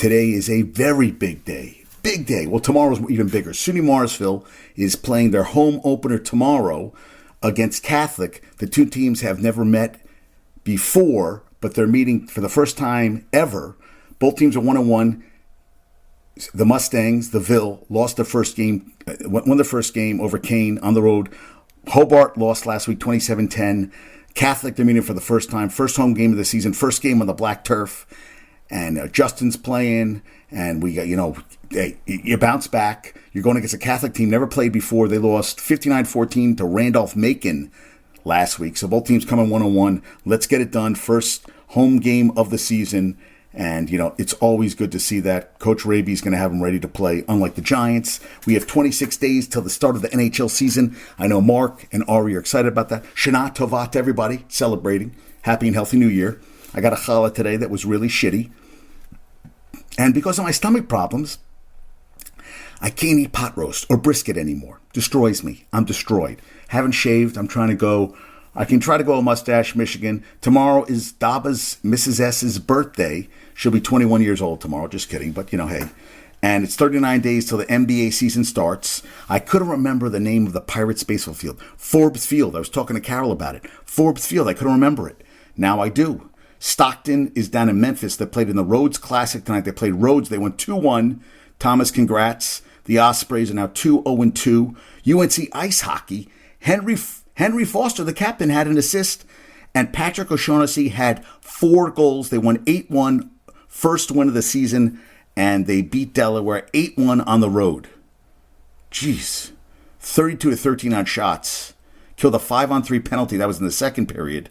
today is a very big day. Big day. Well, tomorrow's even bigger. SUNY Morrisville is playing their home opener tomorrow against Catholic. The two teams have never met before, but they're meeting for the first time ever. Both teams are 1-1. The Mustangs, the Ville, lost their first game, won the first game over Kane on the road. Hobart lost last week, 27-10. Catholic, they're meeting for the first time. First home game of the season, first game on the black turf. And Justin's playing, and we got, you bounce back. You're going against a Catholic team, never played before. They lost 59-14 to Randolph-Macon last week. So both teams coming 1-1. Let's get it done. First home game of the season. And, it's always good to see that. Coach Raby's going to have them ready to play, unlike the Giants. We have 26 days till the start of the NHL season. I know Mark and Ari are excited about that. Shana Tova to everybody celebrating. Happy and healthy New Year. I got a challah today that was really shitty. And because of my stomach problems, I can't eat pot roast or brisket anymore. Destroys me. I'm destroyed. Haven't shaved. I'm trying to go. I can try to go to Mustache, Michigan. Tomorrow is Daba's, Mrs. S's birthday. She'll be 21 years old tomorrow. Just kidding. But, hey. And it's 39 days till the NBA season starts. I couldn't remember the name of the Pirates baseball field. Forbes Field. I was talking to Carol about it. Forbes Field. I couldn't remember it. Now I do. Stockton is down in Memphis. They played in the Rhodes Classic tonight. They played Rhodes. They won 2-1. Thomas, congrats. The Ospreys are now 2-0-2. UNC Ice Hockey. Henry Foster, the captain, had an assist. And Patrick O'Shaughnessy had 4 goals. They won 8-1. First win of the season. And they beat Delaware 8-1 on the road. Jeez. 32-13 on shots. Killed a 5-on-3 penalty. That was in the second period.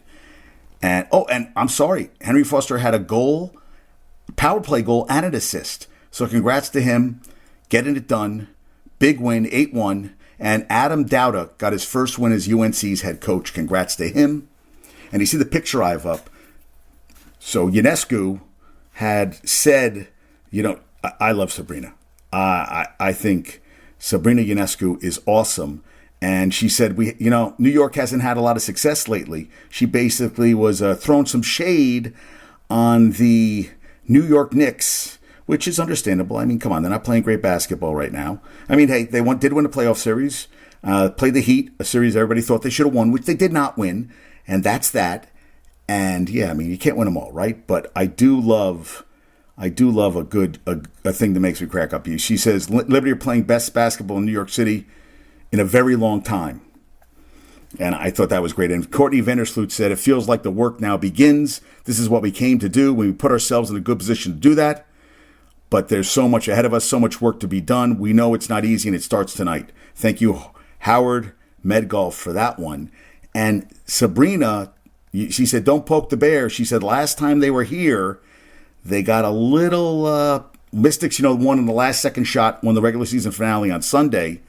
And I'm sorry. Henry Foster had a goal, power play goal, and an assist. So congrats to him. Getting it done. Big win, 8-1. And Adam Dowda got his first win as UNC's head coach. Congrats to him. And you see the picture I have up. So Ionescu had said, I love Sabrina. I think Sabrina Ionescu is awesome. And she said, New York hasn't had a lot of success lately. She basically was throwing some shade on the New York Knicks, which is understandable. I mean, come on, they're not playing great basketball right now. I mean, hey, they did win a playoff series, played the Heat, a series everybody thought they should have won, which they did not win, and that's that. And yeah, I mean, you can't win them all, right? But I do love a thing that makes me crack up. She says, Liberty are playing best basketball in New York City in a very long time. And I thought that was great. And Courtney Vandersloot said, it feels like the work now begins. This is what we came to do when we put ourselves in a good position to do that. But there's so much ahead of us, so much work to be done. We know it's not easy, and it starts tonight. Thank you, Howard Medgolf, for that one. And Sabrina, she said, don't poke the bear. She said last time they were here, they got a little Mystics, won in the last second shot, won the regular season finale on Sunday,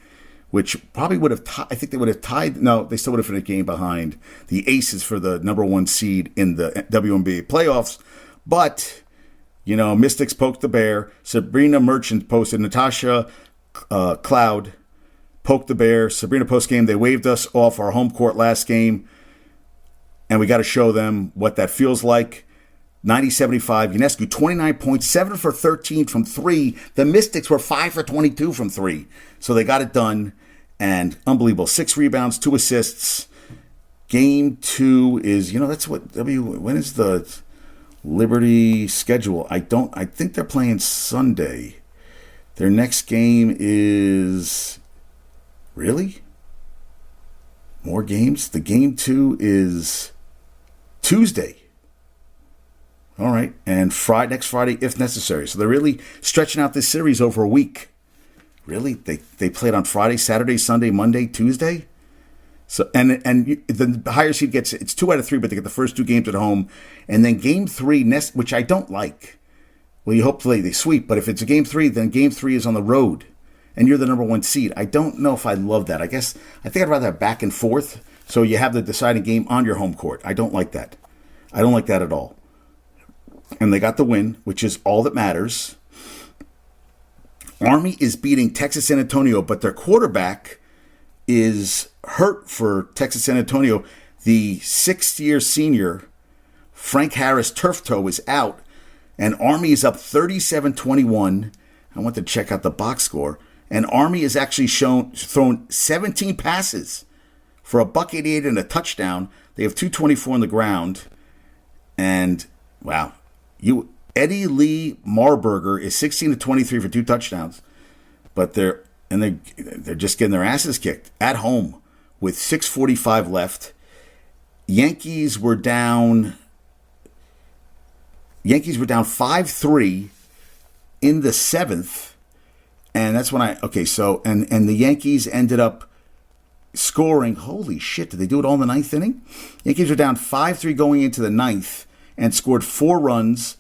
which probably would have, I think they would have tied, no, they still would have finished a game behind the Aces for the number 1 seed in the WNBA playoffs. But, Mystics poked the bear. Sabrina Merchant posted, Natasha Cloud poked the bear. Sabrina post-game, they waved us off our home court last game, and we got to show them what that feels like. 90-75, Ionescu 29 points, 7 for 13 from 3. The Mystics were 5 for 22 from 3. So they got it done, and unbelievable. 6 rebounds, 2 assists. Game 2 is, that's what, when is the Liberty schedule? I think they're playing Sunday. Their next game is, really? More games? The game 2 is Tuesday. All right, and next Friday, if necessary. So they're really stretching out this series over a week. Really? They played on Friday, Saturday, Sunday, Monday, Tuesday? So and the higher seed gets, it's 2 out of 3, but they get the first 2 games at home. And then game 3, which I don't like. Well, you hopefully they sweep, but if it's a game 3, then game 3 is on the road. And you're the number 1 seed. I don't know if I love that. I think I'd rather have back and forth. So you have the deciding game on your home court. I don't like that. I don't like that at all. And they got the win, which is all that matters. Army is beating Texas San Antonio, but their quarterback is hurt for Texas San Antonio. The 6th-year senior, Frank Harris, turf toe, is out. And Army is up 37-21. I want to check out the box score. And Army has actually thrown 17 passes for $188 and a touchdown. They have 224 on the ground. And, wow, Eddie Lee Marburger is 16-23 for 2 touchdowns. But they're just getting their asses kicked at home with 6:45 left. Yankees were down 5-3 in the 7th. And that's when and the Yankees ended up scoring. Holy shit, did they do it all in the 9th inning? Yankees were down 5-3 going into the 9th and scored 4 runs.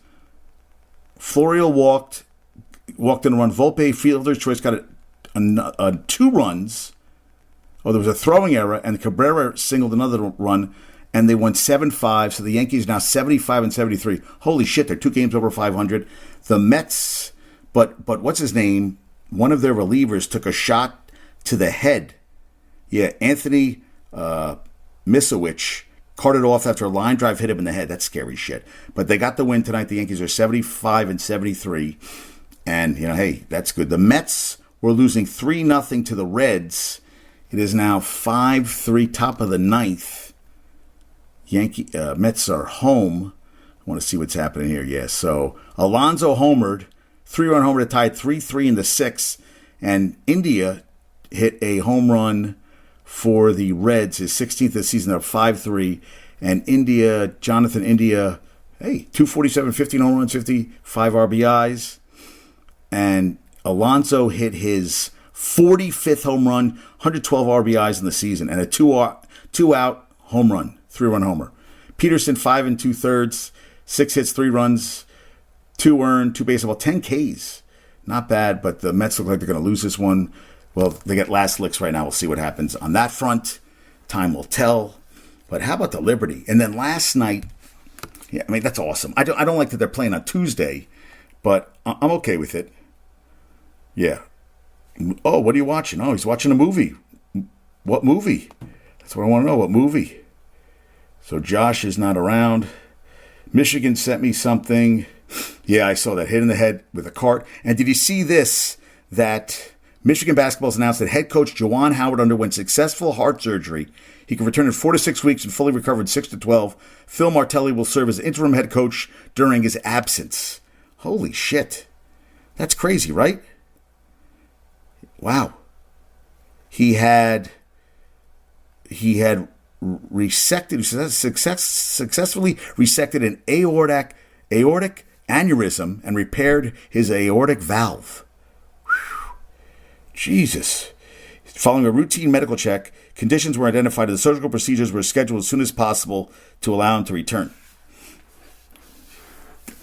Florial walked in a run. Volpe, fielder's choice, got 2 runs. Oh, there was a throwing error, and Cabrera singled another run, and they won 7-5. So the Yankees now 75-73. Holy shit, they're 2 games over 500. The Mets, but what's his name? One of their relievers took a shot to the head. Yeah, Anthony Misowicz carted off after a line drive hit him in the head. That's scary shit. But they got the win tonight. The Yankees are 75-73. And, hey, that's good. The Mets were losing 3-0 to the Reds. It is now 5-3, top of the 9th. Mets are home. I want to see what's happening here. Yeah, so Alonso homered. 3-run homer to tie 3-3 in the 6th. And India hit a home run for the Reds, his 16th this season. They're 5-3. And Jonathan India, 247, 15 home runs, 55 RBIs. And Alonso hit his 45th home run, 112 RBIs in the season, and a two-out home run, 3-run homer. Peterson, 5 2/3, 6 hits, 3 runs, 2 earned, 2 bases, 10 Ks. Not bad, but the Mets look like they're going to lose this one. Well, they get last licks right now. We'll see what happens on that front. Time will tell. But how about the Liberty? And then last night, that's awesome. I don't like that they're playing on Tuesday, but I'm okay with it. Yeah. Oh, what are you watching? Oh, he's watching a movie. What movie? That's what I want to know. What movie? So Josh is not around. Michigan sent me something. Yeah, I saw that hit in the head with a cart. And did you see this? That Michigan basketball has announced that head coach Juwan Howard underwent successful heart surgery. He can return in 4 to 6 weeks and fully recovered 6 to 12. Phil Martelli will serve as interim head coach during his absence. Holy shit. That's crazy, right? Wow. He had successfully resected an aortic aneurysm and repaired his aortic valve. Whew. Jesus. Following a routine medical check, conditions were identified and the surgical procedures were scheduled as soon as possible to allow him to return.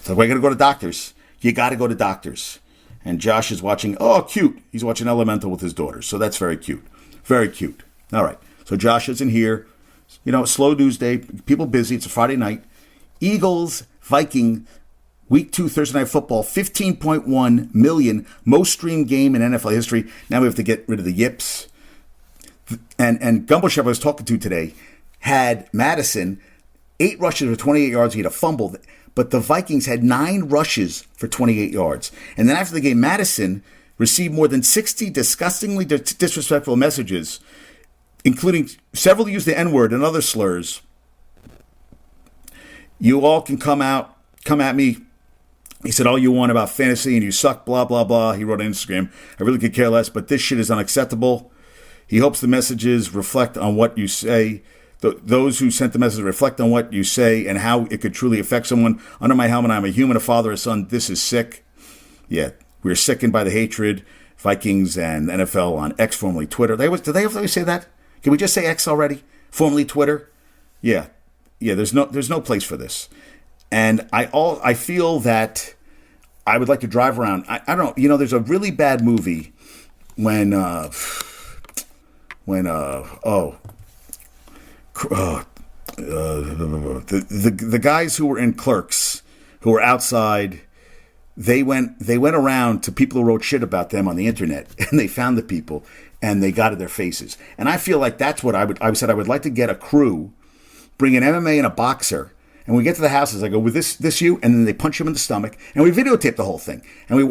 So we're going to go to doctors. You got to go to doctors. And Josh is watching, cute. He's watching Elemental with his daughter. So that's very cute. Very cute. All right. So Josh isn't here. Slow news day. People busy. It's a Friday night. Eagles, Viking, Week 2 Thursday Night Football, 15.1 million, most streamed game in NFL history. Now we have to get rid of the yips. And Gumbo Chef I was talking to today had Madison, 8 rushes for 28 yards. He had a fumble. But the Vikings had 9 rushes for 28 yards. And then after the game, Madison received more than 60 disgustingly disrespectful messages, including several used the N-word and other slurs. You all can come at me. He said all you want about fantasy and you suck, blah, blah, blah. He wrote on Instagram, I really could care less, but this shit is unacceptable. He hopes the messages reflect on what you say. Those who sent the message reflect on what you say and how it could truly affect someone. Under my helmet, I'm a human, a father, a son. This is sick. Yeah, we're sickened by the hatred. Vikings and NFL on X, formerly Twitter. Do they always say that? Can we just say X already? Formerly Twitter? Yeah. There's no place for this. And I feel that I would like to drive around. I don't know. There's a really bad movie when the guys who were in Clerks, who were outside, they went around to people who wrote shit about them on the internet, and they found the people and they got in their faces. And I feel like that's what I said I would like to get a crew, bring an MMA and a boxer, And we get to the houses. I go, with this you? And then they punch him in the stomach. And we videotape the whole thing. And we